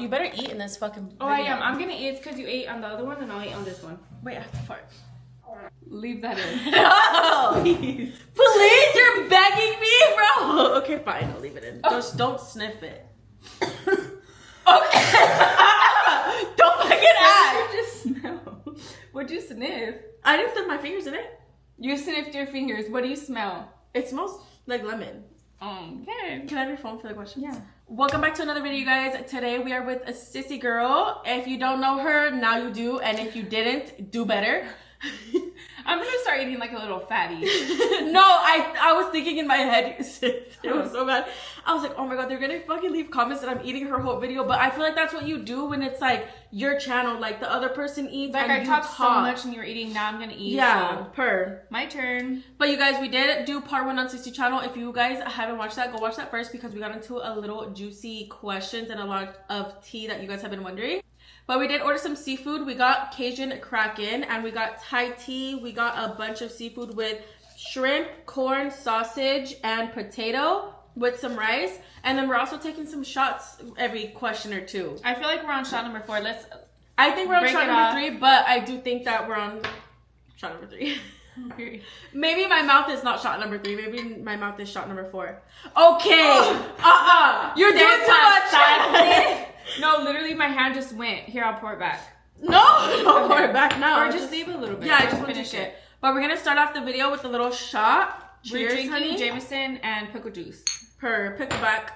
You better eat in this fucking video. Oh, I am. I'm gonna eat because you ate on the other one and I'll eat on this one. Wait, I have to fart. Leave that in. No! Please. Please, you're begging me, bro. Okay, fine. I'll leave it in. Just don't sniff it. Okay. Don't fucking act. Just smell. What'd you sniff? I didn't stick my fingers in it. You sniffed your fingers. What do you smell? It smells like lemon. Okay. Can I have your phone for the questions? Yeah. Welcome back to another video, you guys. Today we are with a sissy girl. If you don't know her, now you do. And if you didn't, do better. I'm gonna start eating like a little fatty. No, I was thinking in my head, it was so bad. I was like, oh my god, they're gonna fucking leave comments that I'm eating her whole video. But I feel like that's what you do when it's like your channel, like the other person eats. Like and I talked so much and you were eating, now I'm gonna eat. Yeah, so. My turn. But you guys, we did do part 1 on Sissy channel. If you guys haven't watched that, go watch that first because we got into a little juicy questions and a lot of tea that you guys have been wondering. But we did order some seafood. We got Cajun Kraken and we got Thai tea. We got a bunch of seafood with shrimp, corn, sausage, and potato with some rice. And then we're also taking some shots every question or two. I feel like we're on shot number 4. I think we're on shot number 3, but I do think that we're on shot number 3. Maybe my mouth is not shot number 3. Maybe my mouth is shot number 4. Okay. You're doing too much. No, literally my hand just went. Here, I'll pour it back. No, don't pour it back now. Or just leave a little bit. Yeah, I just finish it. But we're gonna start off the video with a little shot. We're Cheers, drinking honey. Jameson and pickle juice. Per pickleback.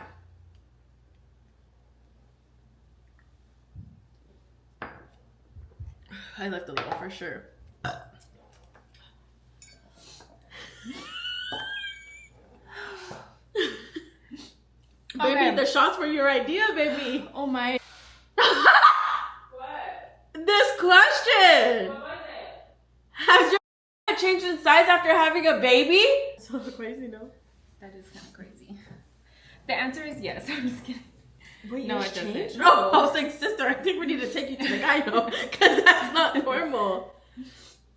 I left a little for sure. Baby, Okay. the shots were your idea, baby. Oh my. What? This question. What was it? Has your changed in size after having a baby? So crazy, no? That is kind of crazy. The answer is yes. I'm just kidding. Wait, no, yours it doesn't. changed? No, I was like, sister, I think we need to take you to the gyno because that's not normal.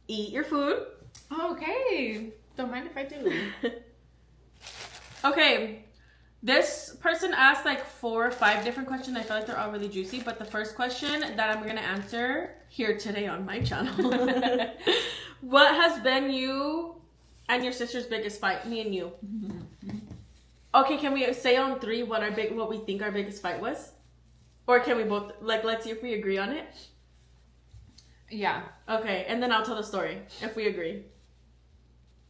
Eat your food. Okay. Don't mind if I do. Okay. This person asked like 4 or 5 different questions. I feel like they're all really juicy. But the first question that I'm going to answer here today on my channel. What has been you and your sister's biggest fight? Me and you. Okay, can we say on 3 what we think our biggest fight was? Or can we both, like, let's see if we agree on it? Yeah. Okay, and then I'll tell the story if we agree.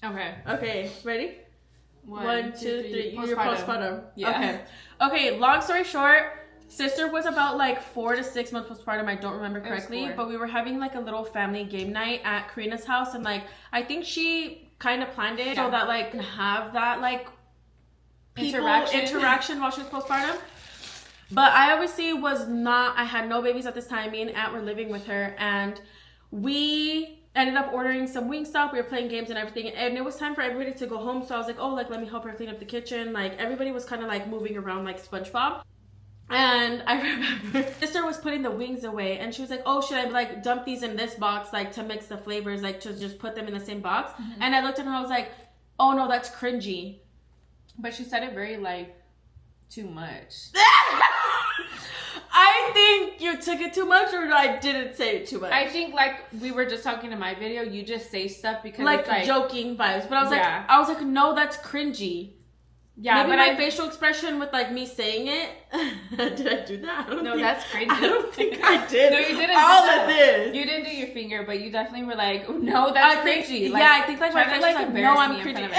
Okay. Okay, ready? 1, 2, 3. You're postpartum. Yeah. Okay, long story short, sister was about like 4 to 6 months postpartum. I don't remember correctly, but we were having like a little family game night at Karina's house, and like I think she kind of planned it so that like have that like interaction while she was postpartum. But I obviously was not. I had no babies at this time. Me and Aunt were living with her, and we ended up ordering some Wingstop. We were playing games and everything, and it was time for everybody to go home. So I was like, oh, like let me help her clean up the kitchen. Like everybody was kind of like moving around like SpongeBob. And I remember sister was putting the wings away, and she was like, oh, should I like dump these in this box like to mix the flavors, like to just put them in the same box? And I looked at her and I was like, oh no, that's cringy. But she said it very like too much. I think you took it too much, or I didn't say it too much. I think like we were just talking in my video, you just say stuff because like, it's like joking vibes. But I was like, no, that's cringy. Yeah, maybe but my facial expression with like me saying it. Did I do that? That's cringy. I don't think I did. No, you didn't. All of this. You didn't do your finger, but you definitely were like, no, that's cringy. Like, yeah, I think like my face was like, no, I'm cringy.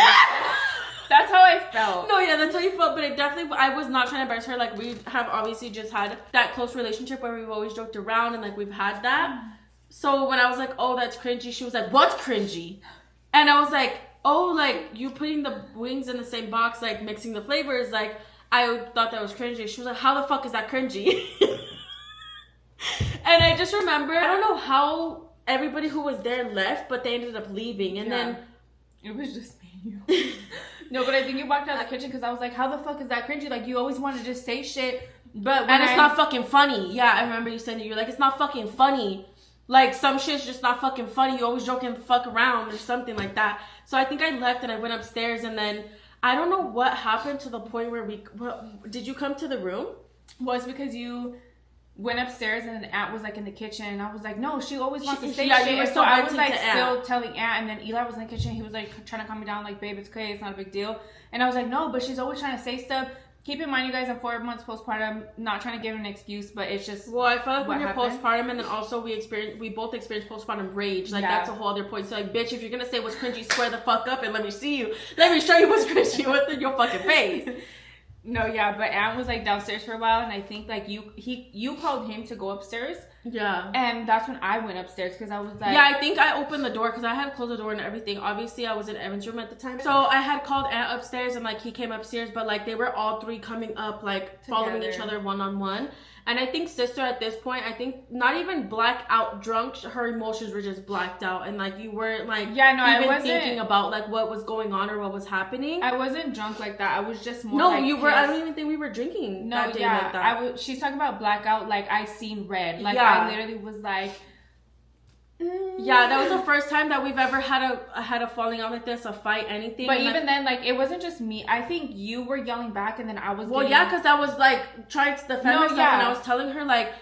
That's how I felt. No, yeah, that's how you felt, but it definitely, I was not trying to embarrass her. Like, we have obviously just had that close relationship where we've always joked around and like we've had that. So when I was like, oh, that's cringy, she was like, what's cringy? And I was like, oh, like you putting the wings in the same box, like mixing the flavors, like I thought that was cringy. She was like, how the fuck is that cringy? And I just remember, I don't know how everybody who was there left, but they ended up leaving. And then it was just me and you. No, but I think you walked out of the kitchen because I was like, how the fuck is that cringy? Like, you always want to just say shit, but it's not fucking funny. Yeah, I remember you saying that. You're like, it's not fucking funny. Like, some shit's just not fucking funny. You always joking the fuck around or something like that. So I think I left and I went upstairs, and then I don't know what happened to the point where did you come to the room? Was because you went upstairs and then Aunt was like in the kitchen and I was like, no, she always wants to say yeah, shit. you were So still I was venting like to still Aunt. telling Aunt, and then Eli was in the kitchen. He was like trying to calm me down, like, babe, it's okay, it's not a big deal. And I was like, no, but she's always trying to say stuff. Keep in mind, you guys, I'm 4 months postpartum. Not trying to give an excuse, but it's just. Well, I feel like when you're happened. postpartum, and then also we both experience postpartum rage. Like that's a whole other point. So like, bitch, if you're gonna say what's cringy, square the fuck up and let me see you. Let me show you what's cringy within your fucking face. No, yeah, but Aunt was like downstairs for a while, and I think like you called him to go upstairs. Yeah. And that's when I went upstairs because I was like, yeah, I think I opened the door because I had closed the door and everything. Obviously, I was in Evan's room at the time, so I had called Aunt upstairs and like he came upstairs, but like they were all three coming up like following each other one-on-one. And I think sister at this point, I think not even blackout drunk, her emotions were just blacked out, and like you weren't like I wasn't thinking about like what was going on or what was happening. I wasn't drunk like that. I was just more. No, like, you were. pissed. I don't even think we were drinking. No, that day yeah, like that. She's talking about blackout. Like I seen red. Like Yeah. I literally was like. Yeah, that was the first time that we've ever had a falling out like this, a fight, anything. But and even then, like it wasn't just me. I think you were yelling back, and then I was. Well, yeah, because I was like trying to defend myself, and I was telling her like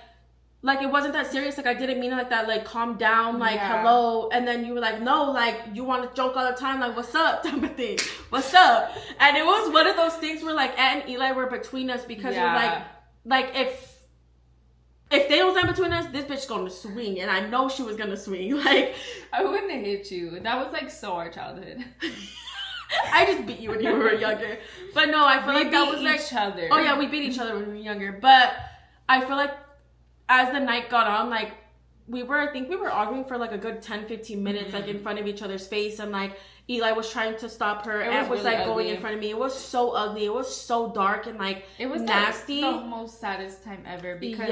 it wasn't that serious. Like I didn't mean it like that. Like calm down. Like hello. And then you were like, no, like you want to joke all the time. Like what's up, type of thing. What's up? And it was one of those things where like Aunt and Eli were between us because it was like if they don't stand between us, this bitch gonna swing, and I know she was gonna swing. Like I wouldn't have hit you. That was like so our childhood. I just beat you when you were younger. But no, I feel like that was like each other. Oh yeah, we beat each other when we were younger. But I feel like as the night got on, like I think we were arguing for like a good 10-15 minutes, like in front of each other's face, and like Eli was trying to stop her, and it was really like ugly. Going in front of me. It was so ugly. It was so dark and like it was nasty. Like, the most saddest time ever because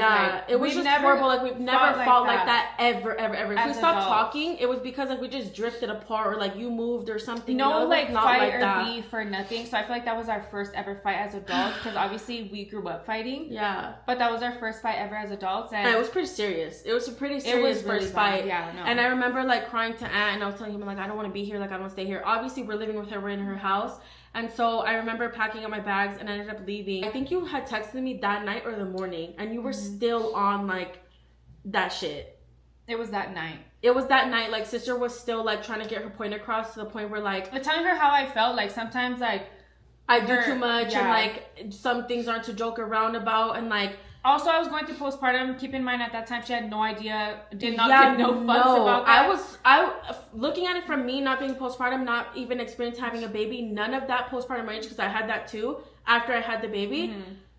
it was just horrible. Like we've never fought like that ever. If we stopped talking, it was because like we just drifted apart or like you moved or something. No, like not fight like or that. beef or nothing. So I feel like that was our first ever fight as adults because obviously we grew up fighting. Yeah, but that was our first fight ever as adults, and it was pretty serious. It was a pretty serious first fight. Yeah, no. And I remember like crying to Aunt, and I was telling him like I don't want to be here. Like I want to stay here. Obviously, we're living with her. We're in her house. And so I remember packing up my bags and I ended up leaving. I think you had texted me that night or the morning, and you were still on like that shit. It was that night. It was that night. Like sister was still like trying to get her point across to the point where like I'm telling her how I felt. Like sometimes like I do too much and like some things aren't to joke around about, and like also I was going through postpartum. Keep in mind at that time she had no idea, did not give no fucks about that. I looking at it from me not being postpartum, not even experienced having a baby, none of that postpartum rage, because I had that too after I had the baby.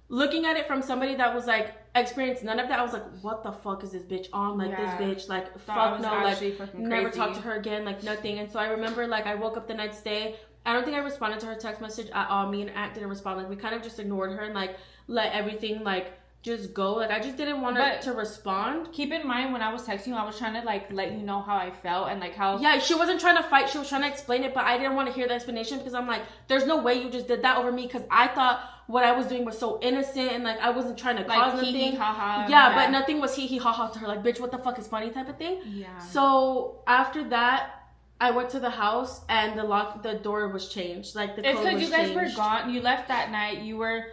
Looking at it from somebody that was like experienced none of that, I was like, what the fuck is this bitch on? Like this bitch, like fuck no, like never talk to her again, like nothing. And so I remember like I woke up the next day. I don't think I responded to her text message at all. Me and Aunt didn't respond. Like we kind of just ignored her and like let everything like just go. Like I just didn't want her to respond. Keep in mind when I was texting you, I was trying to like let you know how I felt and like how she wasn't trying to fight, she was trying to explain it, but I didn't want to hear the explanation because I'm like, there's no way you just did that over me, because I thought what I was doing was so innocent and like I wasn't trying to cause nothing. Hee, ha, ha, but nothing was hee ha ha to her, like bitch what the fuck is funny type of thing. So after that I went to the house and the door was changed, like the code was changed. It's because you guys were gone. You left that night. You were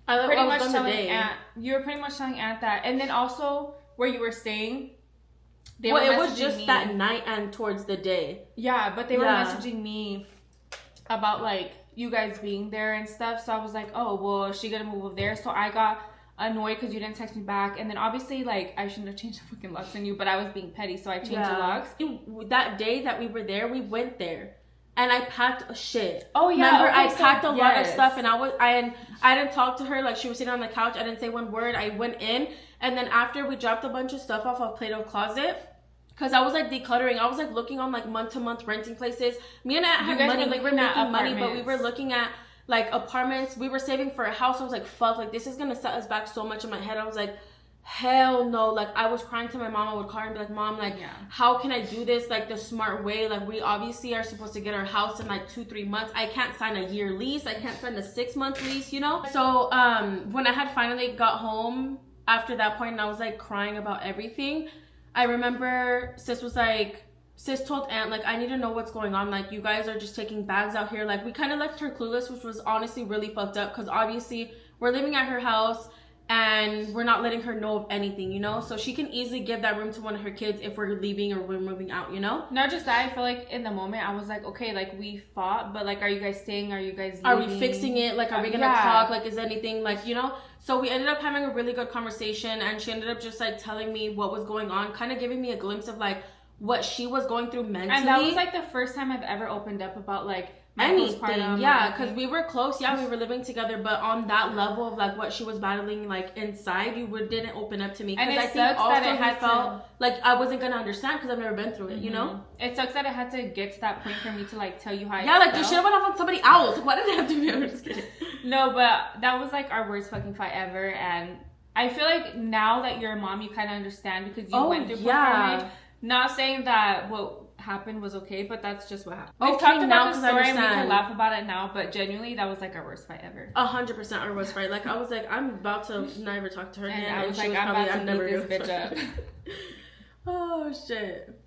pretty much telling Aunt. You were pretty much telling Aunt that, and then also where you were staying. It was just that night and towards the day. Yeah, but they were messaging me about like you guys being there and stuff. So I was like, oh well, is she gonna move over there? So I got annoyed because you didn't text me back, and then obviously like I shouldn't have changed the fucking locks on you, but I was being petty, so I changed the locks. That day that we were there, we went there. And I packed shit. Oh yeah, remember I packed a lot of stuff, and I didn't talk to her. Like she was sitting on the couch. I didn't say one word. I went in, and then after we dropped a bunch of stuff off of Play-Doh closet, because I was like decluttering. I was like looking on like month-to-month renting places. Me and Aunt had money. We were making money, but we were looking at like apartments. We were saving for a house. I was like, fuck, like this is gonna set us back so much. In my head, I was like, hell no. Like I was crying to my mom. I would call her and be like, Mom, like how can I do this like the smart way? Like we obviously are supposed to get our house in like 2-3 months. I can't sign a year lease. I can't sign a 6-month lease, you know? So when I had finally got home after that point and I was like crying about everything, I remember sis told Aunt, like, I need to know what's going on. Like, you guys are just taking bags out here. Like, we kind of left her clueless, which was honestly really fucked up, because obviously we're living at her house. and we're not letting her know of anything, you know? So she can easily give that room to one of her kids if we're leaving or we're moving out, you know? Not just that, I feel like in the moment I was like, okay, like we fought, but like, are you guys staying? Are you guys leaving? Are we fixing it? Like, are we gonna Yeah. talk? Like, is anything, like, you know? So we ended up having a really good conversation, and she ended up just like telling me what was going on, kind of giving me a glimpse of like what she was going through mentally. And that was like the first time I've ever opened up about like anything. Yeah, because we were close. Yeah, we were living together, but on that level of like what she was battling like inside, didn't open up to me. And because it I think sucks also that it had felt like I wasn't gonna understand because I've never been through it, you know? It sucks that it had to get to that point for me to like tell you how yeah, like, you should have went off on somebody else. Why did it have to be? I'm just kidding. No, but that was like our worst fucking fight ever. And I feel like now that you're a mom, you kind of understand because you went through postpartum age. Not saying that what happened was okay, but that's just what happened. We've talked about the story and we can laugh about it now, but genuinely that was like our worst fight ever. 100% our worst fight. Like, I was like, I'm about to never talk to her again. And I was like, I'm about to beat this bitch up. Oh shit.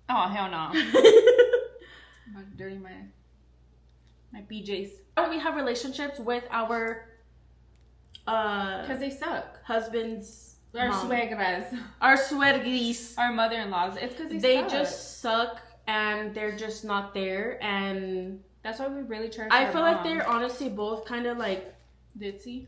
Oh hell no. I'm dirty my BJs. We have relationships with our because they suck. Husbands. Our suegras. Our suegris. Our mother-in-laws. It's because they just suck and they're just not there, and that's why we really cherish I feel like they're honestly both kind of like ditzy,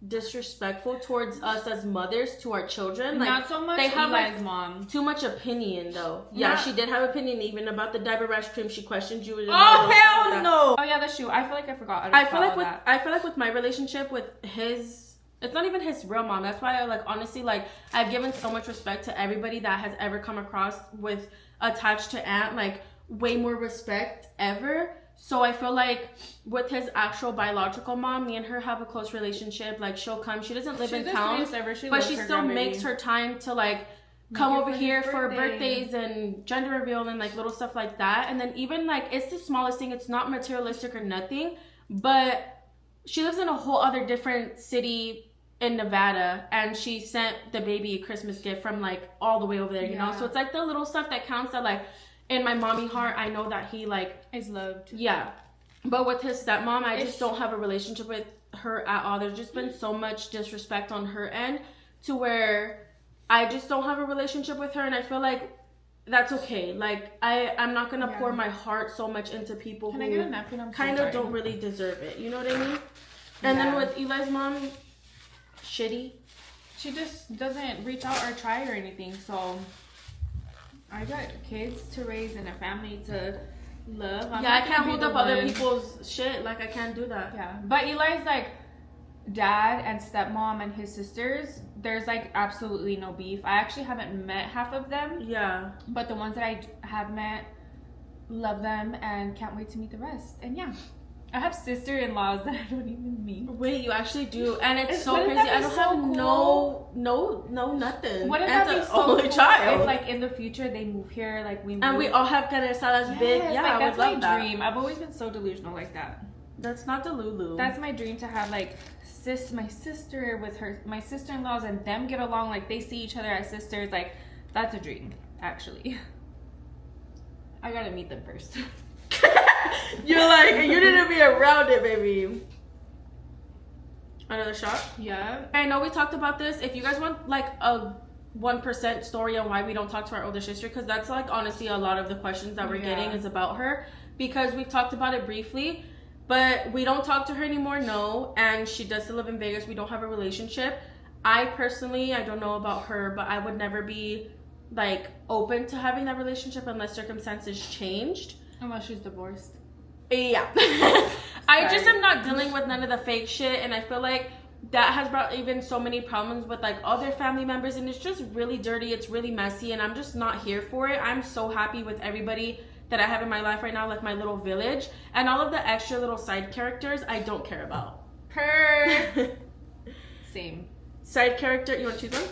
disrespectful towards us as mothers to our children. Like, not so much they have Eli's like mom. Too much opinion though. Yeah, she did have opinion even about the diaper rash cream. She questioned you. Oh hell no! Oh yeah, that's true. I feel like I forgot. I feel like with my relationship with his. It's not even his real mom. That's why I like honestly like I've given so much respect to everybody that has ever come across with attached to aunt, like way more respect ever. So I feel like with his actual biological mom, me and her have a close relationship. Like she'll come. She doesn't live in town, but she still makes her time to like come over here for birthdays and gender reveal and like little stuff like that. And then even like it's the smallest thing. It's not materialistic or nothing, but she lives in a whole other different city in Nevada, and she sent the baby a Christmas gift from like all the way over there, you know? So it's like the little stuff that counts that like in my mommy heart, I know that he like is loved. Yeah. But with his stepmom, I just don't have a relationship with her at all. There's just been so much disrespect on her end to where I just don't have a relationship with her, and I feel like that's okay. Like I'm not gonna pour my heart so much into people who kind of don't really deserve it. You know what I mean? And then with Eli's mom, shitty. She just doesn't reach out or try or anything. So I got kids to raise and a family to love. I can't hold up other people's shit. Like I can't do that. Yeah, but Eli's like dad and stepmom and his sisters. There's like absolutely no beef. I actually haven't met half of them. Yeah, but the ones that I have met, love them and can't wait to meet the rest. And yeah. I have sister-in-laws that I don't even meet. Wait, you actually do, and it's so crazy. I don't have no nothing. What if that be so only cool child? if, like, in the future they move here, like we move, and we all have caresadas big. Yeah, like, I that's would love my dream. I've always been so delusional like that. That's not delulu. That's my dream, to have like my sister with my sister-in-laws and them get along, like they see each other as sisters. Like that's a dream, actually. I gotta meet them first. You're like, you didn't be around it, baby. Another shot? Yeah. I know we talked about this. If you guys want like a 1% story on why we don't talk to our older sister, because that's like honestly a lot of the questions that we're getting is about her, because we've talked about it briefly, but we don't talk to her anymore, no, and she does still live in Vegas. We don't have a relationship. I personally, I don't know about her, but I would never be like open to having that relationship unless circumstances changed. Unless she's divorced. Yeah. I just am not dealing with none of the fake shit, and I feel like that has brought even so many problems with like other family members, and it's just really dirty, it's really messy, and I'm just not here for it. I'm so happy with everybody that I have in my life right now, like my little village, and all of the extra little side characters I don't care about. Same. Side character, you want to choose one?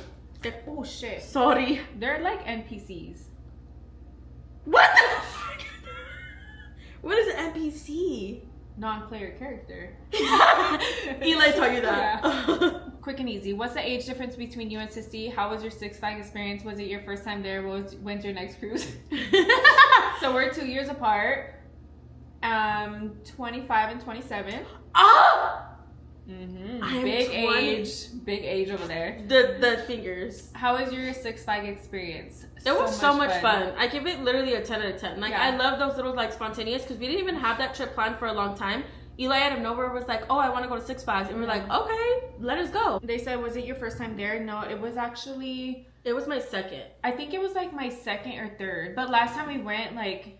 Oh shit. Sorry. They're like NPCs. What the fuck? What is an NPC? Non-player character. Eli taught you that. Yeah. Quick and easy. What's the age difference between you and Sissy? How was your Six Flags experience? Was it your first time there? When's your next cruise? So we're 2 years apart. 25 and 27. Ah! Big age over there. The fingers. How was your Six Flags experience? It was so much fun. I give it literally a 10 out of 10. Like, yeah. I love those little, like, spontaneous, because we didn't even have that trip planned for a long time. Eli out of nowhere was like, oh, I want to go to Six Flags. And we're like, okay, let us go. They said, was it your first time there? No, it was actually... It was my second. I think it was, like, my second or third. But last time we went, like,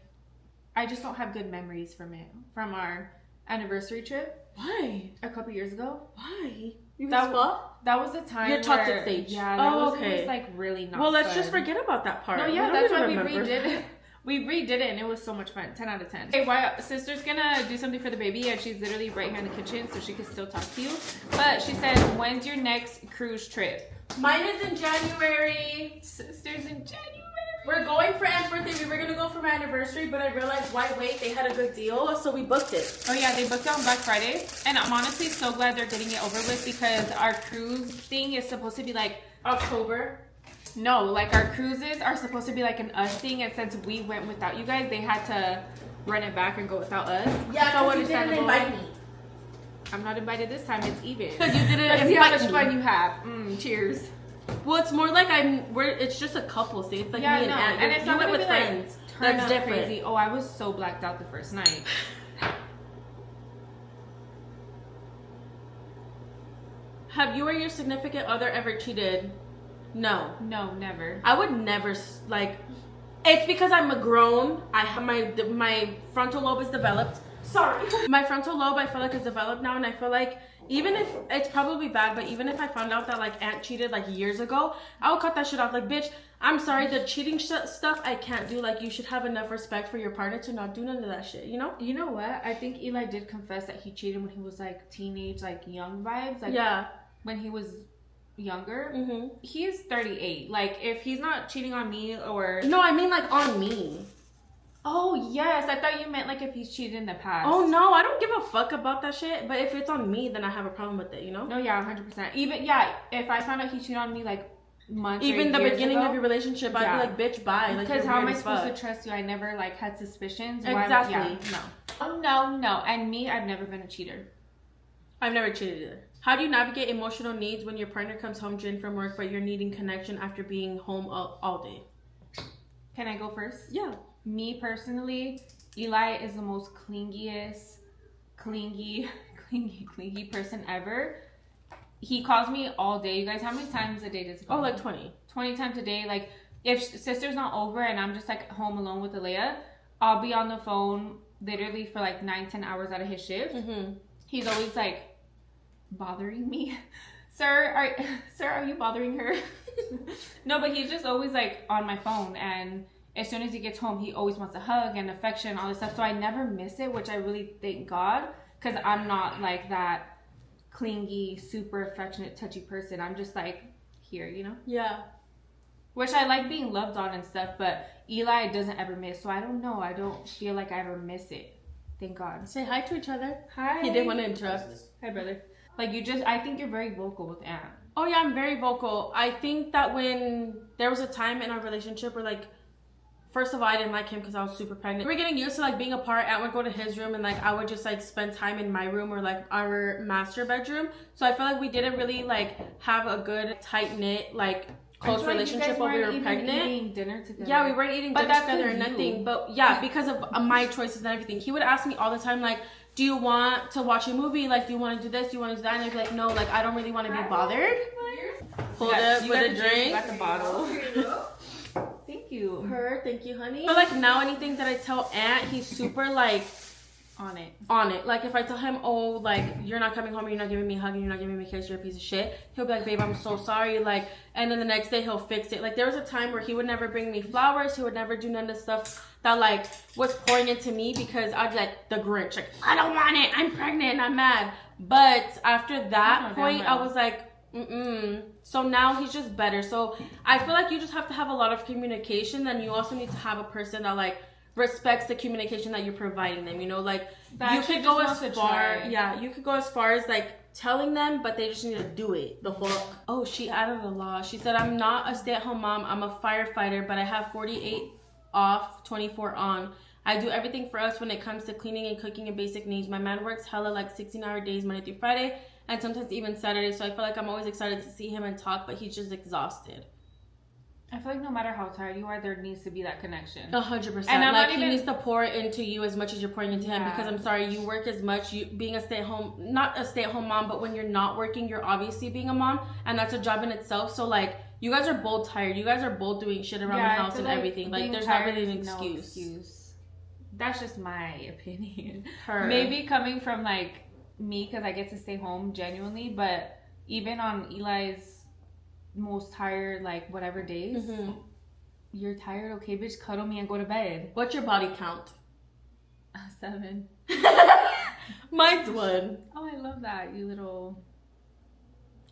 I just don't have good memories from it. From our anniversary trip. Why? A couple years ago. Why? That was the time. Your toxic stage. Yeah, that was like really not. Well, let's fun. just forget about that part. No, yeah, that's why we redid it. We redid it and it was so much fun. 10 out of 10. Hey, why sister's gonna do something for the baby and she's literally right here in the kitchen so she can still talk to you. But she said, when's your next cruise trip? Mine is in January. Sister's in January. We're going for Anne's birthday. We were gonna go for my anniversary, but I realized why wait? They had a good deal, so we booked it. Oh yeah, they booked it on Black Friday, and I'm honestly so glad they're getting it over with because our cruise thing is supposed to be like October. No, like our cruises are supposed to be like an us thing, and since we went without you guys, they had to run it back and go without us. Yeah, so you didn't invite me. I'm not invited this time. It's even. Because you didn't invite me. See how much fun you have. Cheers. Well, it's more like it's just a couple. See, it's like me and Aunt. And it's not went with friends. Like, that's different. Crazy. Oh, I was so blacked out the first night. Have you or your significant other ever cheated? No. No, never. I would never, like... It's because I'm a grown. I have my frontal lobe is developed. Sorry. My frontal lobe, I feel like, is developed now, and I feel like even if it's probably bad, but even if I found out that like Aunt cheated like years ago, I would cut that shit off. Like, bitch, I'm sorry, the cheating stuff I can't do. Like, you should have enough respect for your partner to not do none of that shit, you know? You know what? I think Eli did confess that he cheated when he was like teenage, like young vibes. Like, yeah. When he was younger. He is 38. Like, if he's not cheating on me or... No, I mean like on me. Oh, yes. I thought you meant like if he's cheated in the past. Oh, no. I don't give a fuck about that shit. But if it's on me, then I have a problem with it, you know? No, yeah, 100%. Even, yeah, if I found out he cheated on me like months even or the beginning ago, of your relationship, I'd be like, bitch, bye. Like, because how am I supposed to trust you? I never like had suspicions. Exactly. No. Oh, no. And me, I've never been a cheater. I've never cheated either. How do you navigate emotional needs when your partner comes home drained from work, but you're needing connection after being home all day? Can I go first? Yeah. Me personally, Eli is the most clingy person ever. He calls me all day. You guys, how many times a day does he call me? Like 20. 20 times a day. Like, if sister's not over and I'm just like home alone with Alea, I'll be on the phone literally for like 9-10 hours out of his shift. He's always like bothering me. Sir, are you bothering her? No, but he's just always like on my phone, and as soon as he gets home, he always wants a hug and affection and all this stuff. So I never miss it, which I really thank God, because I'm not like that clingy, super affectionate, touchy person. I'm just like here, you know? Yeah. Which I like being loved on and stuff, but Eli doesn't ever miss. So I don't know. I don't feel like I ever miss it. Thank God. Say hi to each other. Hi. He didn't want to interrupt. Hi, brother. Like, I think you're very vocal with Aunt. Oh, yeah, I'm very vocal. I think that when there was a time in our relationship where, like, first of all, I didn't like him because I was super pregnant. We were getting used to, like, being apart. Aunt would go to his room, and, like, I would just, like, spend time in my room or, like, our master bedroom. So I feel like we didn't really, like, have a good, tight-knit, like, close relationship while we were pregnant. Eating dinner together. Yeah, we weren't eating dinner together or nothing. But, yeah, because of my choices and everything. He would ask me all the time, like, do you want to watch a movie? Like, do you want to do this? Do you want to do that? And I'd be like, no, like, I don't really want to be bothered. Hold up with a drink. Got the bottle. Thank you. Thank you, honey. But, like, now anything that I tell Aunt, he's super, like, on it. Like, if I tell him, oh, like, you're not coming home, you're not giving me a hug, and you're not giving me a kiss, you're a piece of shit, he'll be like, babe, I'm so sorry. Like, and then the next day he'll fix it. Like, there was a time where he would never bring me flowers. He would never do none of the stuff that, like, was pouring into me, because I'd be like the Grinch. Like, I don't want it. I'm pregnant and I'm mad. But after that point, I was like, So now he's just better. So I feel like you just have to have a lot of communication. Then you also need to have a person that, like, respects the communication that you're providing them, you know? Like, you could go as far, you could go as far as, like, telling them, but they just need to do it. The fuck. Oh, she added a law. She said, I'm not a stay-at-home mom. I'm a firefighter, but I have 48 off, 24 on. I do everything for us when it comes to cleaning and cooking and basic needs. My man works hella, like, 16-hour days Monday through Friday, and sometimes even Saturday. So I feel like I'm always excited to see him and talk, but he's just exhausted. I feel like no matter how tired you are, there needs to be that connection. 100%. And like, he needs to pour into you as much as you're pouring into him, because I'm sorry, you work as much. You being a not a stay-at-home mom, but when you're not working, you're obviously being a mom, and that's a job in itself. So like, you guys are both tired. You guys are both doing shit around the house and everything. Like, there's not really an excuse. No excuse. That's just my opinion. Her. Maybe coming from like me, because I get to stay home genuinely, but even on Eli's most tired, like whatever days, you're tired, okay, bitch, cuddle me and go to bed. What's your body count? 7. Mine's 1. Oh, I love that, you little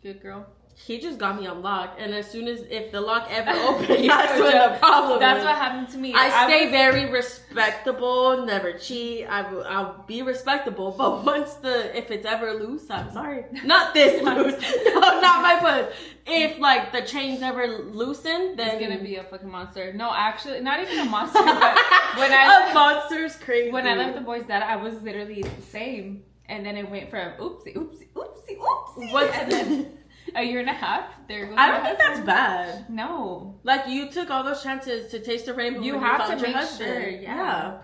good girl. He just got me unlocked, and as soon as if the lock ever opens, that's when the problem is. That's what happened to me. I stay very respectable, never cheat. I'll be respectable, but if it's ever loose, I'm sorry, not this loose, no, not my puss. If like the chain's ever loosened, then it's gonna be a fucking monster. No, actually, not even a monster. But when a monster's crazy. When I left the boys' dad, I was literally the same, and then it went from oopsie, oopsie, oopsie, oopsie. What's and then a year and a half. There goes. I don't think that's bad. No, like you took all those chances to taste the rainbow. You have to make sure. Yeah.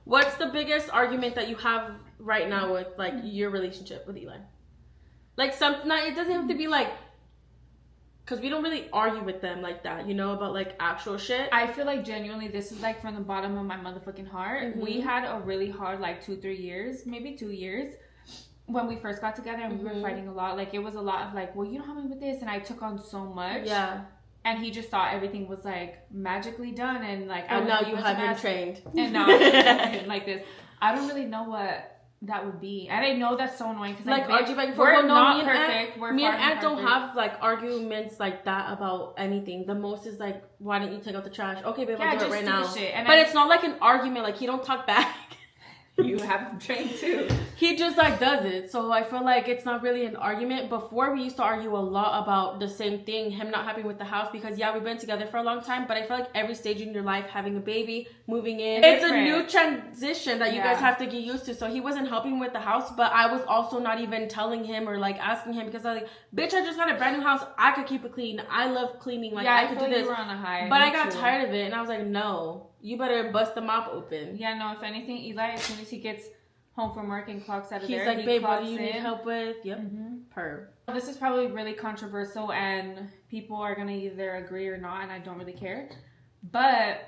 What's the biggest argument that you have right now with like your relationship with Eli? Like something. It doesn't have to be like. Because we don't really argue with them like that, you know, about like actual shit. I feel like genuinely this is like from the bottom of my motherfucking heart. We had a really hard like 2-3 years, maybe 2 years, when we first got together, and we were fighting a lot. Like it was a lot of like, well, you don't help me with this, and I took on so much. Yeah. And he just thought everything was like magically done, and like and now you have him trained. And now I'm like this. I don't really know what that would be, and I know that's so annoying because like argue back and forth. We're not me perfect. Me and Aunt don't have like arguments like that about anything. The most is like, why didn't you take out the trash? Okay, babe, I'll do it right now. But it's not like an argument. Like he don't talk back. You have him trained too. He just like does it. So I feel like it's not really an argument. Before we used to argue a lot about the same thing, him not happy with the house, because yeah, we've been together for a long time, but I feel like every stage in your life, having a baby, moving in, it's a new transition that you guys have to get used to. So he wasn't helping with the house, but I was also not even telling him or like asking him, because I was like, bitch, I just got a brand new house. I could keep it clean. I love cleaning. Like I could do this. You were on a high. But I got tired of it, and I was like, no, you better bust the mop open. Yeah, no, if anything, Eli, as soon as he gets home from work and clocks out of he's there, like, babe, what do you need help with? Yep. This is probably really controversial, and people are gonna either agree or not, and I don't really care, but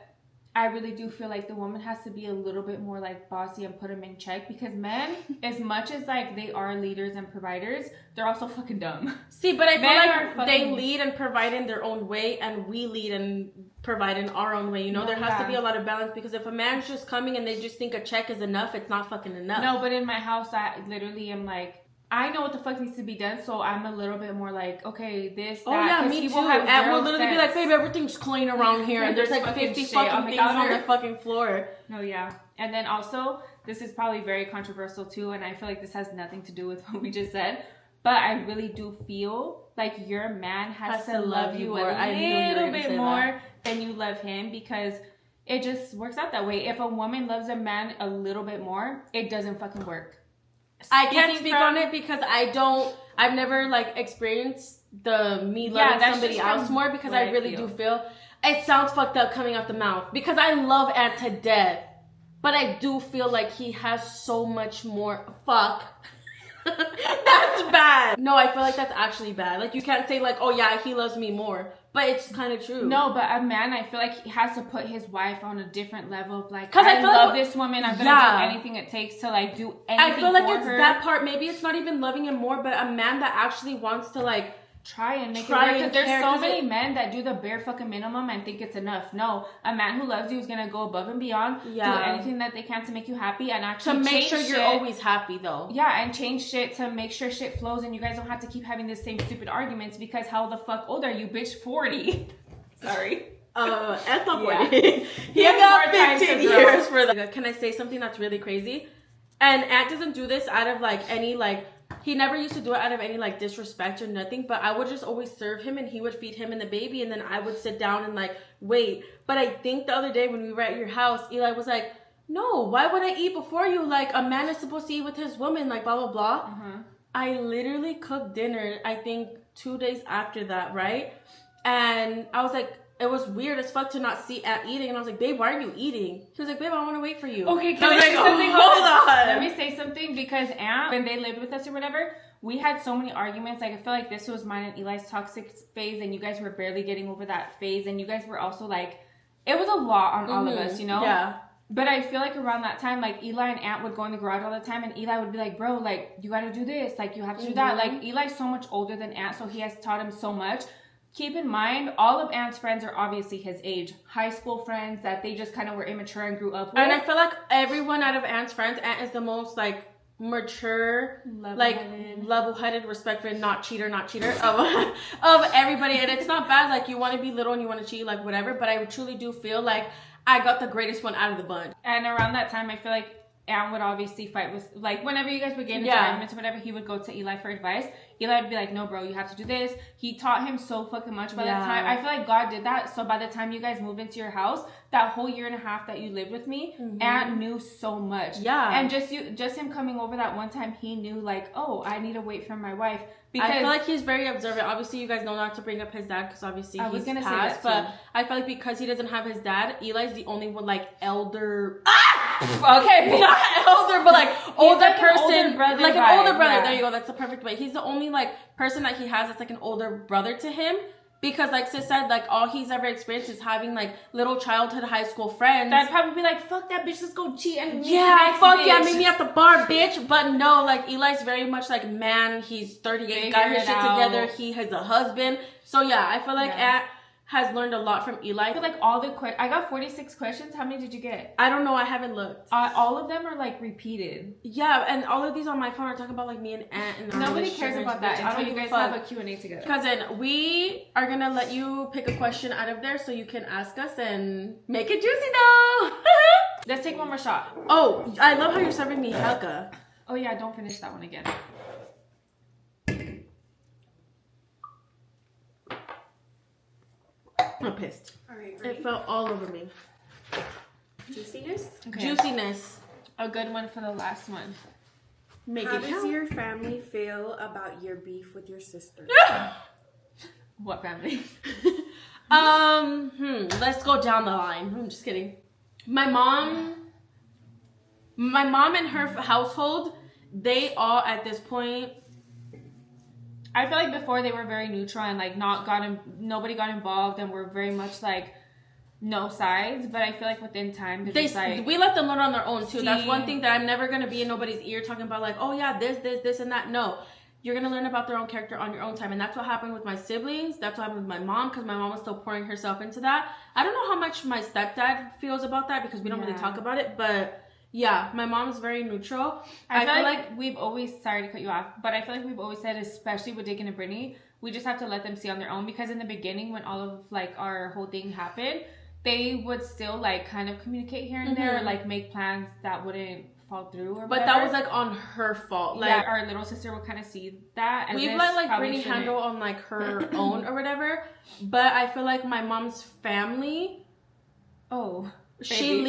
I really do feel like the woman has to be a little bit more like bossy and put him in check, because men, as much as like they are leaders and providers, they're also fucking dumb. See, but I feel like they lead and provide in their own way, and we lead and provide in our own way. You know, there has to be a lot of balance, because if a man's just coming and they just think a check is enough, it's not fucking enough. No, but in my house, I literally am like, I know what the fuck needs to be done, so I'm a little bit more like, okay, this, that. Oh yeah, me too. And we'll literally be like, babe, everything's clean around here, and there's like 50 fucking things on the fucking floor. No, yeah. And then also, this is probably very controversial too, and I feel like this has nothing to do with what we just said, but I really do feel like your man has to love you a little bit more than you love him, because it just works out that way. If a woman loves a man a little bit more, it doesn't fucking work. I can't speak on it because I've never like experienced me loving somebody else more, because I really do feel it sounds fucked up coming out the mouth, because I love Ant to death, but I do feel like he has so much more. Fuck. That's bad. No, I feel like that's actually bad. Like you can't say like, oh yeah, he loves me more. But it's kind of true. No, but a man, I feel like he has to put his wife on a different level of like, because I love this woman. I'm gonna do anything it takes to like do anything. I feel like it's that part. Maybe it's not even loving him more, but a man that actually wants to like try and make it work. Because there's so many men that do the bare fucking minimum and think it's enough. No, a man who loves you is gonna go above and beyond, do anything that they can to make you happy, and actually to make sure you're always happy though. Yeah, and change shit to make sure shit flows, and you guys don't have to keep having the same stupid arguments. Because how the fuck old are you, bitch? 40. Sorry. That's not 40. He got 15 years for that. Can I say something that's really crazy? And Ant doesn't do this out of like any like. He never used to do it out of any like disrespect or nothing, but I would just always serve him, and he would feed him and the baby, and then I would sit down and like wait. But I think the other day when we were at your house, Eli was like, no, why would I eat before you? Like a man is supposed to eat with his woman, like blah blah blah. I literally cooked dinner, I think 2 days after that, right? And I was like, it was weird as fuck to not see Aunt eating. And I was like, babe, why are you eating? He was like, babe, I want to wait for you. Okay, can I say something? Hold on. Let me say something, because Aunt, when they lived with us or whatever, we had so many arguments. Like, I feel like this was mine and Eli's toxic phase, and you guys were barely getting over that phase. And you guys were also like, it was a lot on all of us, you know? Yeah. But I feel like around that time, like, Eli and Aunt would go in the garage all the time, and Eli would be like, bro, like, you gotta do this. Like, you have to do that. Like, Eli's so much older than Aunt, so he has taught him so much. Keep in mind, all of Aunt's friends are obviously his age. High school friends that they just kind of were immature and grew up with. And I feel like everyone out of Aunt's friends, Aunt is the most, like, mature, level-headed, respectful, not cheater of everybody. And it's not bad. Like, you want to be little and you want to cheat, like, whatever. But I truly do feel like I got the greatest one out of the bunch. And around that time, I feel like Aunt would obviously fight with, like, whenever you guys would get into arguments or whatever, he would go to Eli for advice. Eli would be like, no, bro, you have to do this. He taught him so fucking much by the time. I feel like God did that. So by the time you guys moved into your house, that whole year and a half that you lived with me, Aunt knew so much. Yeah. And just him coming over that one time, he knew, like, oh, I need to wait for my wife. Because I feel like he's very observant. Obviously, you guys know not to bring up his dad because obviously he's passed. But I feel like because he doesn't have his dad, Eli's the only one, like, elder. Okay, not elder, but like older like person, older brother like an older brother. Yeah. There you go. That's the perfect way. He's the only like person that he has that's like an older brother to him. Because like Sis said, like all he's ever experienced is having like little childhood high school friends. That'd probably be like, fuck that bitch, let's go cheat and meet meet me at the bar, bitch. But no, like Eli's very much like, man, he's 38, got his shit together, he has a husband. So yeah, I feel like Aunt has learned a lot from Eli. I feel like all the I got 46 questions. How many did you get? I don't know. I haven't looked. All of them are like repeated. Yeah, and all of these on my phone are talking about like me and Aunt. And nobody cares about that until you guys have a Q&A together. Cousin, we are gonna let you pick a question out of there so you can ask us and make it juicy though. Let's take one more shot. Oh, I love how you're serving me Helga. Oh yeah, don't finish that one again. I'm pissed. All right, ready? It fell all over me. Juiciness? Okay. Juiciness. A good one for the last one. How does your family feel about your beef with your sister? What family? Let's go down the line. I'm just kidding. My mom and her household, they all at this point, I feel like before they were very neutral and like nobody got involved and were very much like no sides. But I feel like within time we let them learn on their own too. That's one thing that I'm never gonna be in nobody's ear talking about like, oh yeah, this and that. No, you're gonna learn about their own character on your own time, and that's what happened with my siblings. That's what happened with my mom because my mom was still pouring herself into that. I don't know how much my stepdad feels about that because we don't really talk about it, but. Yeah, my mom's very neutral. I feel like we've always, sorry to cut you off, but I feel like we've always said, especially with Dick and Brittany, we just have to let them see on their own because in the beginning when all of like our whole thing happened, they would still like kind of communicate here and there, or, like make plans that wouldn't fall through or whatever. But that was like on her fault. Like yeah, our little sister would kind of see that. And we've let like Brittany handle on like her own or whatever. But I feel like my mom's family. She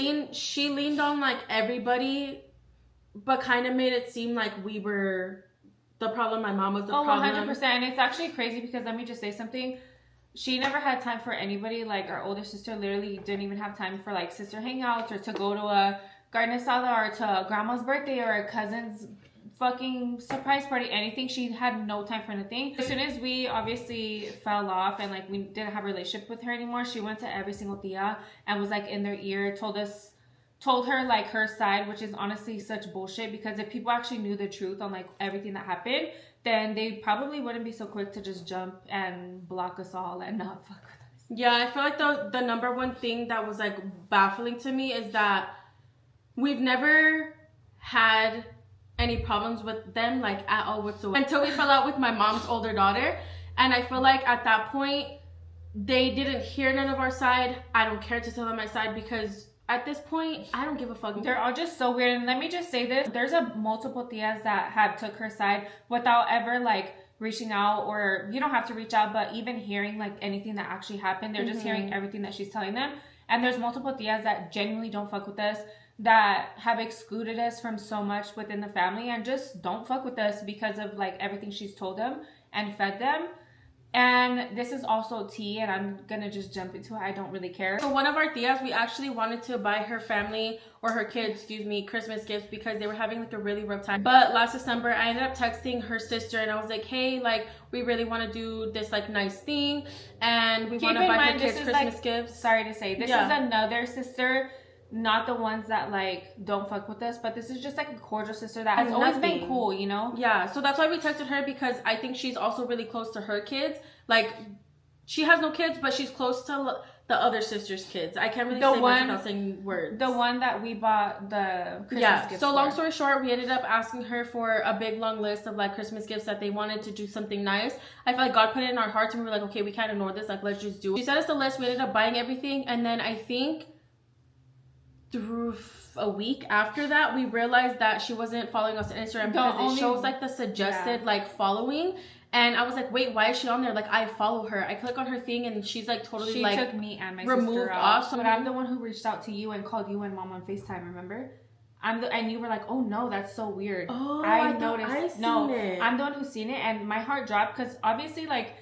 leaned on like everybody, but kind of made it seem like we were the problem. My mom was the problem. 100%. And it's actually crazy because let me just say something. She never had time for anybody. Like our older sister literally didn't even have time for like sister hangouts or to go to a garden asada or to a grandma's birthday or a cousin's fucking surprise party, anything. She had no time for anything. As soon as we obviously fell off and like we didn't have a relationship with her anymore, she went to every single tia and was like in their ear, told her like her side, which is honestly such bullshit because if people actually knew the truth on like everything that happened, then they probably wouldn't be so quick to just jump and block us all and not fuck with us. Yeah, I feel like the number one thing that was like baffling to me is that we've never had any problems with them like at all whatsoever until we fell out with my mom's older daughter. And I feel like at that point they didn't hear none of our side. I don't care to tell them my side because at this point I don't give a fuck. They're all just so weird. And let me just say this, there's a multiple tias that have took her side without ever like reaching out, or you don't have to reach out, but even hearing like anything that actually happened, they're just hearing everything that she's telling them. And there's multiple tias that genuinely don't fuck with us. that have excluded us from so much within the family and just don't fuck with us because of like everything she's told them and fed them. And this is also tea, and I'm gonna just jump into it. I don't really care. So one of our tias, we actually wanted to buy her family, or her kids, excuse me, Christmas gifts because they were having like a really rough time. But last December, I ended up texting her sister, and I was like, hey, like, we really want to do this like nice thing, and we want to buy her kids Christmas gifts. Sorry to say, this is another sister. Not the ones that like don't fuck with us, but this is just like a cordial sister that has always been cool, you know? Yeah, so that's why we texted her, because I think she's also really close to her kids. Like, she has no kids, but she's close to the other sister's kids. I can't really say much without saying words. The one that we bought the Christmas gifts so for. Long story short, we ended up asking her for a big long list of like Christmas gifts that they wanted to do something nice. I feel like God put it in our hearts, and we were like, okay, we can't ignore this, like, let's just do it. She sent us the list, we ended up buying everything, and then I think through a week after that, we realized that she wasn't following us on Instagram because it shows like the suggested like following, and I was like, wait, why is she on there? Like, I follow her. I click on her thing, and she's like totally she took me and my removed sister off. But I'm the one who reached out to you and called you and Mom on FaceTime. Remember? And you were like, oh no, that's so weird. Oh, I noticed. It. I'm the one who's seen it, and my heart dropped because obviously, like,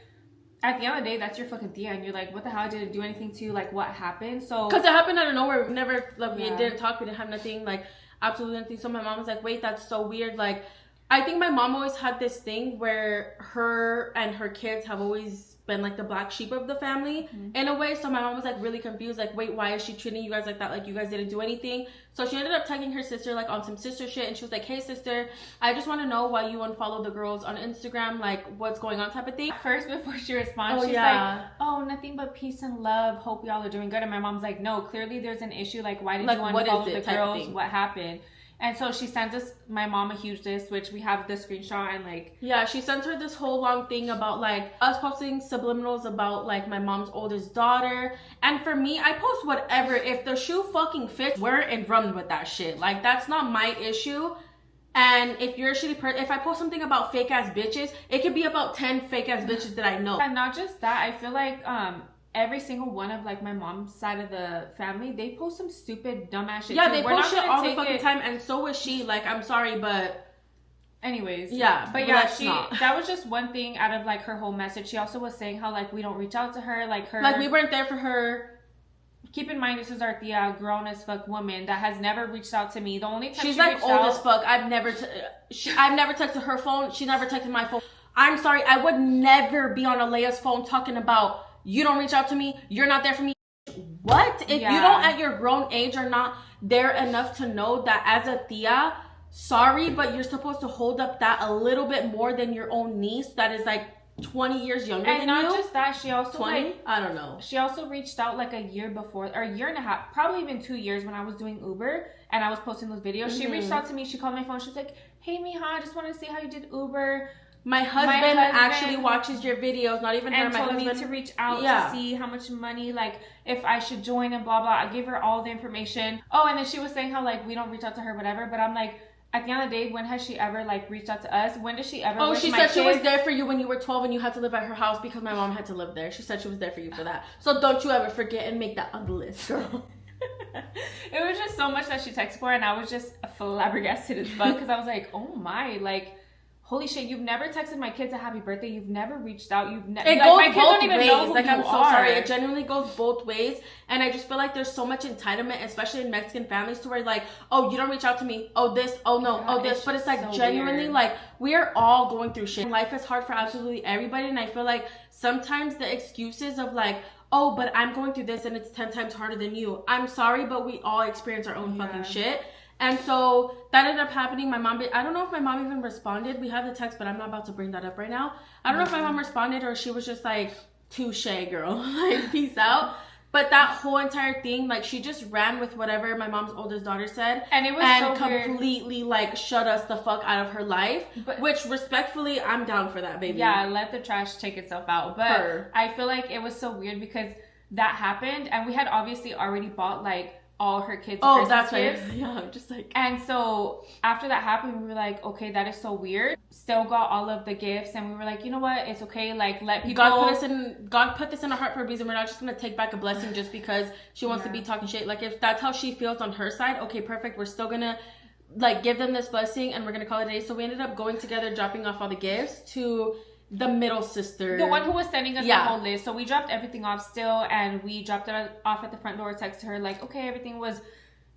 at the end of the day, that's your fucking tia, and you're like, what the hell? Did it do anything to you? Like, what happened? So because it happened out of nowhere. We never, like, we didn't talk. We didn't have nothing, like, absolutely nothing. So my mom was like, wait, that's so weird. Like, I think my mom always had this thing where her and her kids have always been like the black sheep of the family in a way. So my mom was like really confused, like, wait, why is she treating you guys like that? Like, you guys didn't do anything. So she ended up tagging her sister like on some sister shit, and she was like, hey sister, I just want to know why you unfollowed the girls on Instagram, like, what's going on, type of thing. First, before she responds, she's like, oh, nothing but peace and love, hope y'all are doing good. And my mom's like, no, clearly there's an issue. Like, why did you unfollow the girls? What happened? And so she sends us, my mom, a huge list, which we have the screenshot, and like... Yeah, she sent her this whole long thing about like us posting subliminals about like my mom's oldest daughter. And for me, I post whatever. If the shoe fucking fits, wear it and run with that shit. Like, that's not my issue. And if you're a shitty person, if I post something about fake ass bitches, it could be about 10 fake ass bitches that I know. And not just that, I feel like every single one of like my mom's side of the family, they post some stupid dumbass shit. Yeah, they post shit all the fucking time, and so was she. Like, I'm sorry, but anyways. Yeah, but yeah, that was just one thing out of like her whole message. She also was saying how like we don't reach out to her, like we weren't there for her. Keep in mind, this is our tia, grown as fuck woman that has never reached out to me. The only time she's like old as fuck. I've never texted her phone. She never texted my phone. I'm sorry, I would never be on Alea's phone talking about, you don't reach out to me, you're not there for me. What? If you don't at your grown age are not there enough to know that as a tia, sorry, but you're supposed to hold up that a little bit more than your own niece that is like 20 years younger than you. And not just that, she also 20? like, I don't know. She also reached out like a year before, or a year and a half, probably even 2 years, when I was doing Uber and I was posting those videos. She reached out to me, she called my phone, she was like, hey Mija, I just want to see how you did Uber. My husband actually watches your videos, not even her. And told me to reach out to see how much money, like, if I should join and blah, blah. I gave her all the information. Oh, and then she was saying how, like, we don't reach out to her, whatever. But I'm like, at the end of the day, when has she ever, like, reached out to us? When does she ever wish she my said kids? She was there for you when you were 12 and you had to live at her house because my mom had to live there. She said she was there for you for that. So don't you ever forget and make that on the list, girl. It was just so much that she texted for, and I was just flabbergasted as fuck because I was like, oh my, like, holy shit, you've never texted my kids a happy birthday. You've never reached out. You've never. It goes my kids both don't even ways. Know who like, I'm so sorry. It genuinely goes both ways. And I just feel like there's so much entitlement, especially in Mexican families, to where like, oh, you don't reach out to me. Oh, this. Oh, no. Yeah, oh, this. But it's like so genuinely weird. Like, we are all going through shit. Life is hard for absolutely everybody. And I feel like sometimes the excuses of like, oh, but I'm going through this and it's 10 times harder than you. I'm sorry, but we all experience our own fucking shit. And so that ended up happening. My mom, I don't know if my mom even responded. We have the text, but I'm not about to bring that up right now. I don't know if my mom responded or she was just like, touche, girl. Like, peace out. But that whole entire thing, like, she just ran with whatever my mom's oldest daughter said. And it was so completely, like, shut us the fuck out of her life. But, which, respectfully, I'm down for that, baby. Yeah, let the trash take itself out. But I feel like it was so weird because that happened. And we had obviously already bought, like, all her kids' Oh, Christmas that's gifts. right. Yeah, just like. And so after that happened, we were like, okay, that is so weird. Still got all of the gifts, and we were like, you know what? It's okay. Like, let people. God put this in our heart for a reason. We're not just gonna take back a blessing just because she wants to be talking shit. Like, if that's how she feels on her side, okay, perfect. We're still gonna like give them this blessing, and we're gonna call it a day. So we ended up going together, dropping off all the gifts to the middle sister, the one who was sending us the whole list. So we dropped everything off still, and we dropped it off at the front door. Texted her like, okay, everything was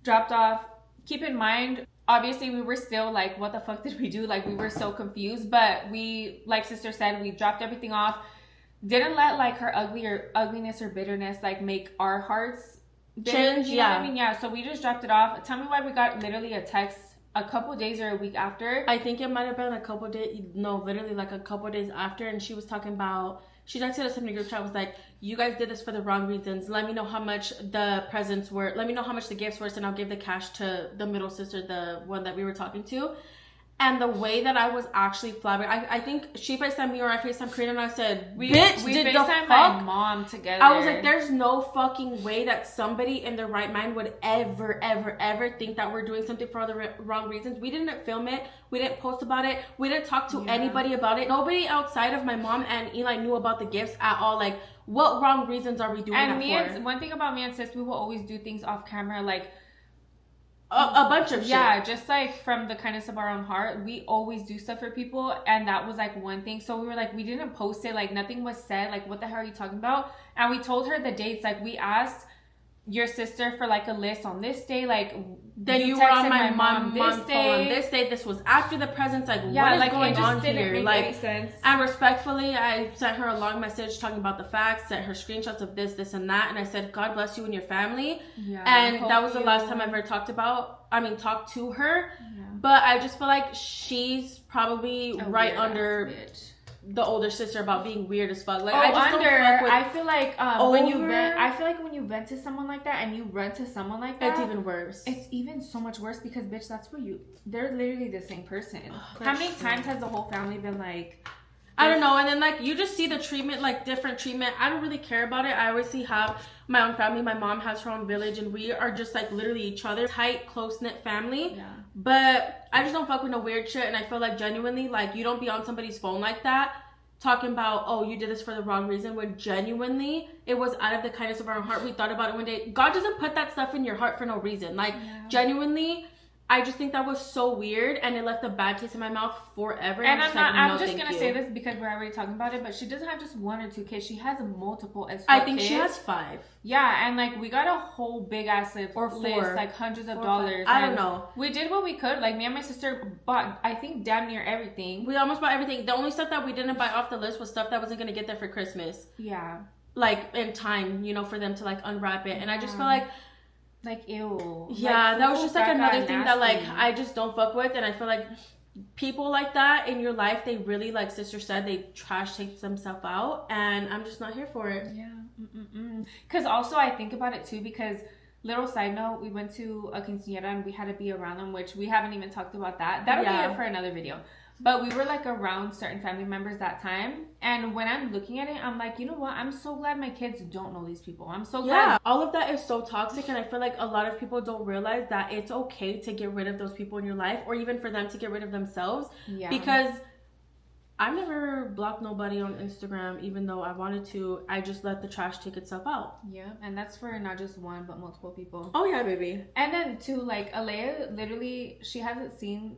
dropped off. Keep in mind, obviously we were still like, what the fuck did we do? Like, we were so confused, but we, like sister said, we dropped everything off. Didn't let like her ugliness or bitterness like make our hearts change. You know what I mean? Yeah. So we just dropped it off. Tell me why we got literally a text a couple days or a week after. I think it might have been a couple days. No, literally like a couple days after, and she was talking about. She texted us in the group chat, was like, you guys did this for the wrong reasons. Let me know how much the presents were. Let me know how much the gifts were, and I'll give the cash to the middle sister, the one that we were talking to. And the way that I was actually flabbergasted, I think she FaceTimed me or I FaceTimed Karina, and I said, bitch, we did the FaceTimed fuck? my mom together. I was like, there's no fucking way that somebody in their right mind would ever, ever, ever think that we're doing something for the wrong reasons. We didn't film it. We didn't post about it. We didn't talk to anybody about it. Nobody outside of my mom and Eli knew about the gifts at all. Like, what wrong reasons are we doing that for? And one thing about me and sis, we will always do things off camera, like, a bunch of shit. Yeah, just like from the kindness of our own heart, we always do stuff for people, and that was like one thing. So we were like, we didn't post it, like nothing was said, like what the hell are you talking about? And we told her the dates, like we asked your sister for like a list on this day, like then you were on my mom's phone on this day. This was after the presents, like what is going on here? Like, any sense. And respectfully, I sent her a long message talking about the facts, sent her screenshots of this and that, and I said, God bless you and your family. Yeah, and that was the last time I ever talked to her. Yeah. But I just feel like she's probably right under the older sister about being weird as fuck. Like, I just don't fuck with I feel like when you vent to someone like that and you run to someone like that, it's even worse. It's even so much worse because, bitch, they're literally the same person. How many times has the whole family been like, I don't know, and then like you just see the treatment, like different treatment. I don't really care about it. I already have my own family. My mom has her own village, and we are just like literally each other, tight, close knit family. Yeah. But I just don't fuck with no weird shit, and I feel like genuinely, like, you don't be on somebody's phone like that talking about, oh, you did this for the wrong reason, when genuinely it was out of the kindness of our own heart. We thought about it one day. God doesn't put that stuff in your heart for no reason. Like, genuinely, I just think that was so weird, and it left a bad taste in my mouth forever. And I'm just gonna say this because we're already talking about it, but she doesn't have just 1 or 2 kids. She has multiple as I think kids. She has 5. Yeah, and like we got a whole big ass list, like hundreds of dollars. I don't know. We did what we could. Like, me and my sister bought, I think, damn near everything. We almost bought everything. The only stuff that we didn't buy off the list was stuff that wasn't gonna get there for Christmas. Yeah. Like, in time, for them to like unwrap it. And I just feel like, ew. Yeah, like, that was just like another thing that like I just don't fuck with. And I feel like people like that in your life, they really, like sister said, they trash take themselves out, and I'm just not here for it. Yeah. Because also I think about it too, because little side note, we went to a quinceañera and we had to be around them, which we haven't even talked about that. That'll be it for another video. But we were like around certain family members that time, and when I'm looking at it, I'm like, you know what? I'm so glad my kids don't know these people. I'm so glad. Yeah, all of that is so toxic, and I feel like a lot of people don't realize that it's okay to get rid of those people in your life, or even for them to get rid of themselves. Yeah. Because I've never blocked nobody on Instagram, even though I wanted to. I just let the trash take itself out. Yeah, and that's for not just one, but multiple people. Oh yeah, baby. And then too, like, Alea, literally, she hasn't seen.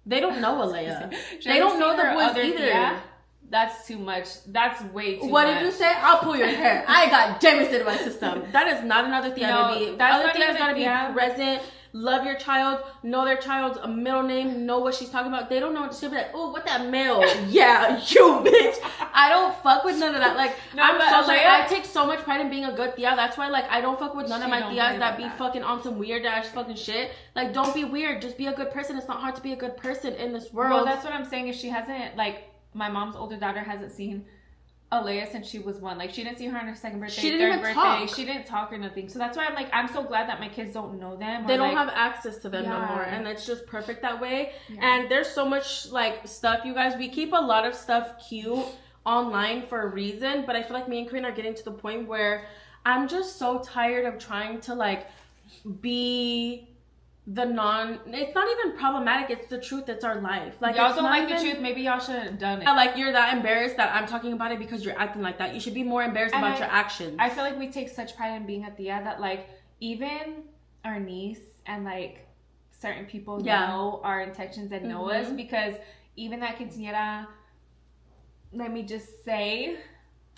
They don't know Alea. They don't know the boys either. Yeah? That's too much. That's way too much. What did you say? I'll pull your hair. I got Jameson in my system. That is not another thing. Other things gotta be present. Love your child. Know their child's middle name. Know what she's talking about. They don't know. She'll be like, oh, what that male? Yeah, you bitch. I don't fuck with none of that. Like, no, I'm so sorry. I take so much pride in being a good tia. That's why, like, I don't fuck with none of my tias that be fucking on some weird ass fucking shit. Like, don't be weird. Just be a good person. It's not hard to be a good person in this world. Well, that's what I'm saying. Is she hasn't, like, my mom's older daughter hasn't seen Alea since she was 1. Like, she didn't see her on her second birthday, third birthday. Talk. She didn't talk or nothing. So that's why I'm like, I'm so glad that my kids don't know them. They don't have access to them no more, and it's just perfect that way. Yeah. And there's so much like stuff, you guys. We keep a lot of stuff cute online for a reason, but I feel like me and Karina are getting to the point where I'm just so tired of trying to like be the it's not even problematic, it's the truth, it's our life. Like, y'all don't like the truth, maybe y'all should have done it. Like, you're that embarrassed that I'm talking about it because you're acting like that. You should be more embarrassed about your actions. I feel like we take such pride in being a tia that, like, even our niece and, like, certain people know our intentions and know us, because even that quinceañera, let me just say,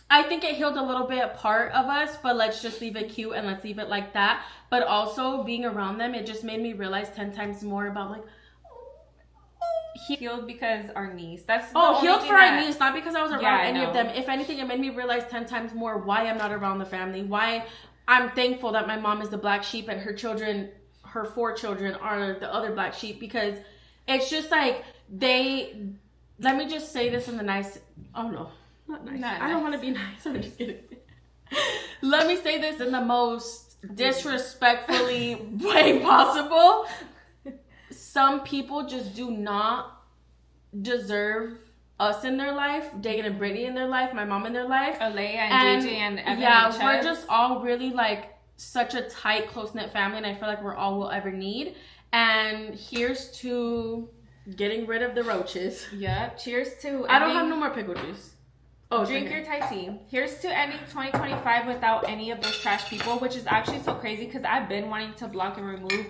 I think it healed a little bit part of us, but let's just leave it cute and let's leave it like that. But also being around them, it just made me realize 10 times more about, like, healed because our niece. That's healed for our niece, not because I was around any of them. If anything, it made me realize 10 times more why I'm not around the family. Why I'm thankful that my mom is the black sheep and her children, her 4 children, are the other black sheep, because it's just like let me just say this in the nice. Oh no. Not nice. I don't want to be nice. I'm just kidding. Let me say this in the most disrespectfully way possible. Some people just do not deserve us in their life. Dagan and Brittany in their life. My mom in their life. Alea and JJ and Evan. Yeah, and we're just all really, like, such a tight, close-knit family, and I feel like we're all we'll ever need. And here's to getting rid of the roaches. Yep. Cheers to... I don't have no more pickle juice. Drink your Thai tea. Here's to ending 2025 without any of those trash people, which is actually so crazy because I've been wanting to block and remove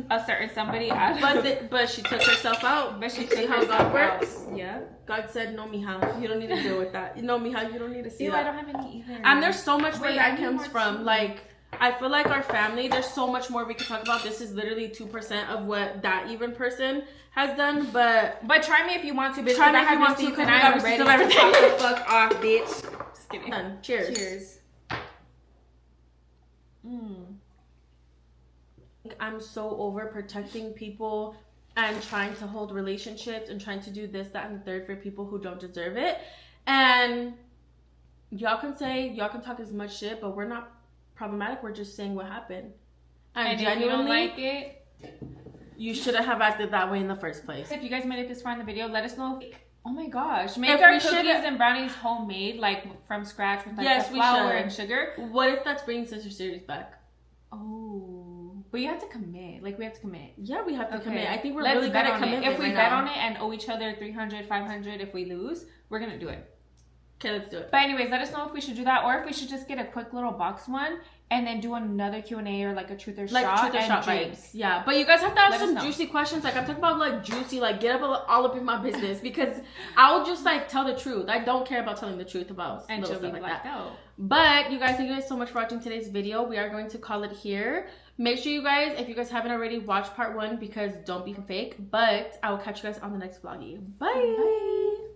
a certain somebody out. But she took herself out. But she see how God works. Yeah. God said, "No, mija, you don't need to deal with that. No, mija, you don't need to see that." I don't have any either. And there's so much where that comes from. Like, I feel like our family, there's so much more we could talk about. This is literally 2% of what that even person has done, but try me if you want to, bitch. Try me if you want to, because I'm ready to everything. the fuck off, bitch. Just kidding. Done. Cheers. Cheers. I'm so over protecting people and trying to hold relationships and trying to do this, that, and the third for people who don't deserve it. And y'all can talk as much shit, but we're not problematic. We're just saying what happened. And genuinely, if you don't like it, you shouldn't have acted that way in the first place. If you guys made it this far in the video, let us know. Oh my gosh, make our cookies and brownies homemade, like from scratch with like the flour and sugar. What if that's bringing Sister Series back? Oh, but you have to commit. Like, we have to commit. Yeah, we have to commit. I think we're really good at commitment. If we bet on it and owe each other 300, 500, if we lose, we're gonna do it. Okay, let's do it. But anyways, let us know if we should do that, or if we should just get a quick little box one and then do another Q&A or like a truth or shot. Like truth or shot vibes. Yeah, but you guys have to ask some juicy questions. Like, I'm talking about, like, juicy, like, get up all up in my business, because I'll just, like, tell the truth. I don't care about telling the truth about and little stuff like that. Out. But you guys, thank you guys so much for watching today's video. We are going to call it here. Make sure you guys, if you guys haven't already, watch part 1, because don't be fake. But I will catch you guys on the next vloggy. Bye. Bye.